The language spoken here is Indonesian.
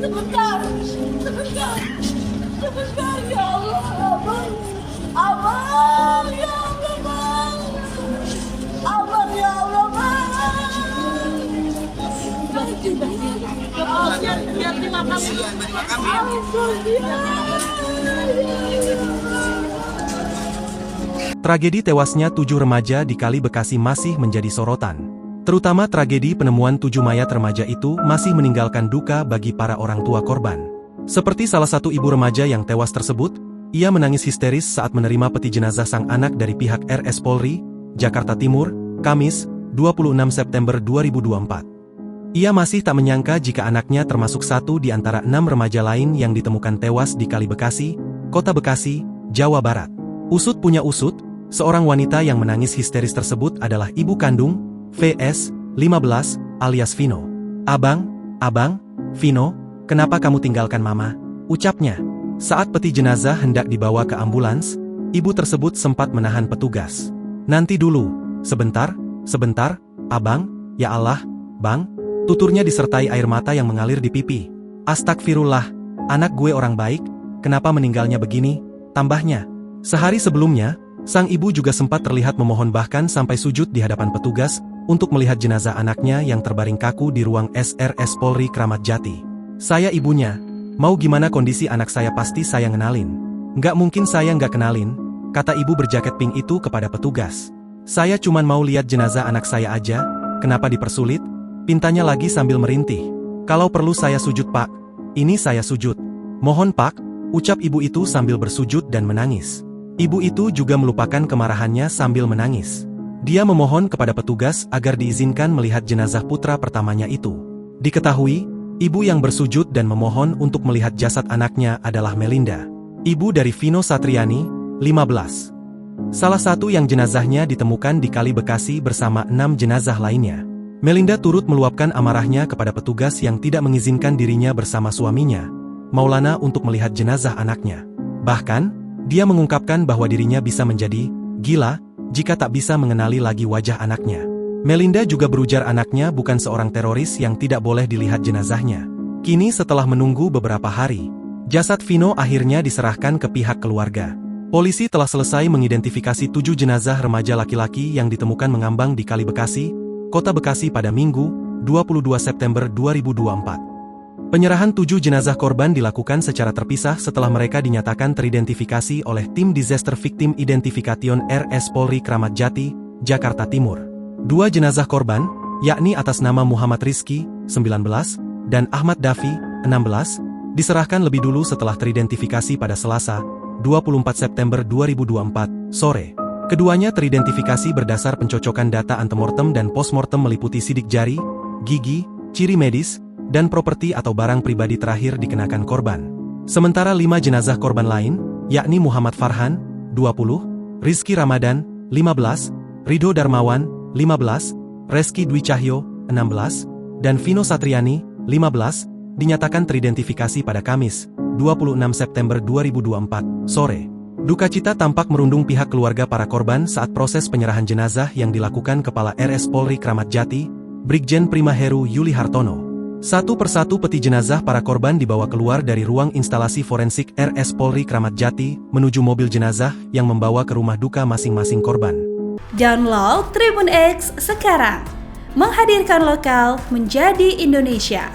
sebentar, sebentar, sebentar, ya Allah, abang, abang, ya Allah, bang, abang, ya Allah, bang. Biar terima kasih. Tragedi tewasnya 7 remaja di Kali Bekasi masih menjadi sorotan. Terutama tragedi penemuan 7 mayat remaja itu masih meninggalkan duka bagi para orang tua korban. Seperti salah satu ibu remaja yang tewas tersebut, ia menangis histeris saat menerima peti jenazah sang anak dari pihak RS Polri, Jakarta Timur, Kamis, 26 September 2024. Ia masih tak menyangka jika anaknya termasuk satu di antara 6 remaja lain yang ditemukan tewas di Kali Bekasi, Kota Bekasi, Jawa Barat. Usut punya usut, seorang wanita yang menangis histeris tersebut adalah ibu kandung, VS, 15, alias Vino. Abang, Vino, kenapa kamu tinggalkan mama? Ucapnya. Saat peti jenazah hendak dibawa ke ambulans, ibu tersebut sempat menahan petugas. Nanti dulu, sebentar, abang, ya Allah, bang, tuturnya disertai air mata yang mengalir di pipi. Astagfirullah, anak gue orang baik, kenapa meninggalnya begini, tambahnya. Sehari sebelumnya, sang ibu juga sempat terlihat memohon bahkan sampai sujud di hadapan petugas untuk melihat jenazah anaknya yang terbaring kaku di ruang SRS Polri Kramat Jati. Saya ibunya, mau gimana kondisi anak saya pasti saya ngenalin. Nggak mungkin saya nggak kenalin, kata ibu berjaket pink itu kepada petugas. Saya cuman mau lihat jenazah anak saya aja, kenapa dipersulit? Pintanya lagi sambil merintih. Kalau perlu saya sujud pak, ini saya sujud. Mohon pak, ucap ibu itu sambil bersujud dan menangis. Ibu itu juga melupakan kemarahannya sambil menangis. Dia memohon kepada petugas agar diizinkan melihat jenazah putra pertamanya itu. Diketahui, ibu yang bersujud dan memohon untuk melihat jasad anaknya adalah Melinda, ibu dari Vino Satriani, 15. Salah satu yang jenazahnya ditemukan di Kali Bekasi bersama 6 jenazah lainnya. Melinda turut meluapkan amarahnya kepada petugas yang tidak mengizinkan dirinya bersama suaminya, Maulana, untuk melihat jenazah anaknya. Bahkan, dia mengungkapkan bahwa dirinya bisa menjadi gila jika tak bisa mengenali lagi wajah anaknya. Melinda juga berujar anaknya bukan seorang teroris yang tidak boleh dilihat jenazahnya. Kini setelah menunggu beberapa hari, jasad Vino akhirnya diserahkan ke pihak keluarga. Polisi telah selesai mengidentifikasi 7 jenazah remaja laki-laki yang ditemukan mengambang di Kali Bekasi, Kota Bekasi pada Minggu, 22 September 2024. Penyerahan 7 jenazah korban dilakukan secara terpisah setelah mereka dinyatakan teridentifikasi oleh Tim Disaster Victim Identification RS Polri Kramat Jati, Jakarta Timur. 2 jenazah korban, yakni atas nama Muhammad Rizky, 19, dan Ahmad Dafi, 16, diserahkan lebih dulu setelah teridentifikasi pada Selasa, 24 September 2024, sore. Keduanya teridentifikasi berdasar pencocokan data antemortem dan postmortem meliputi sidik jari, gigi, ciri medis, dan properti atau barang pribadi terakhir dikenakan korban. Sementara 5 jenazah korban lain, yakni Muhammad Farhan, 20, Rizky Ramadan, 15, Ridho Darmawan, 15, Reski Dwi Cahyo, 16, dan Vino Satriani, 15, dinyatakan teridentifikasi pada Kamis, 26 September 2024, sore. Duka cita tampak merundung pihak keluarga para korban saat proses penyerahan jenazah yang dilakukan Kepala RS Polri Kramat Jati, Brigjen Prima Heru Yuli Hartono. Satu persatu peti jenazah para korban dibawa keluar dari ruang instalasi forensik RS Polri Kramat Jati menuju mobil jenazah yang membawa ke rumah duka masing-masing korban. Download Tribun X sekarang, menghadirkan lokal menjadi Indonesia.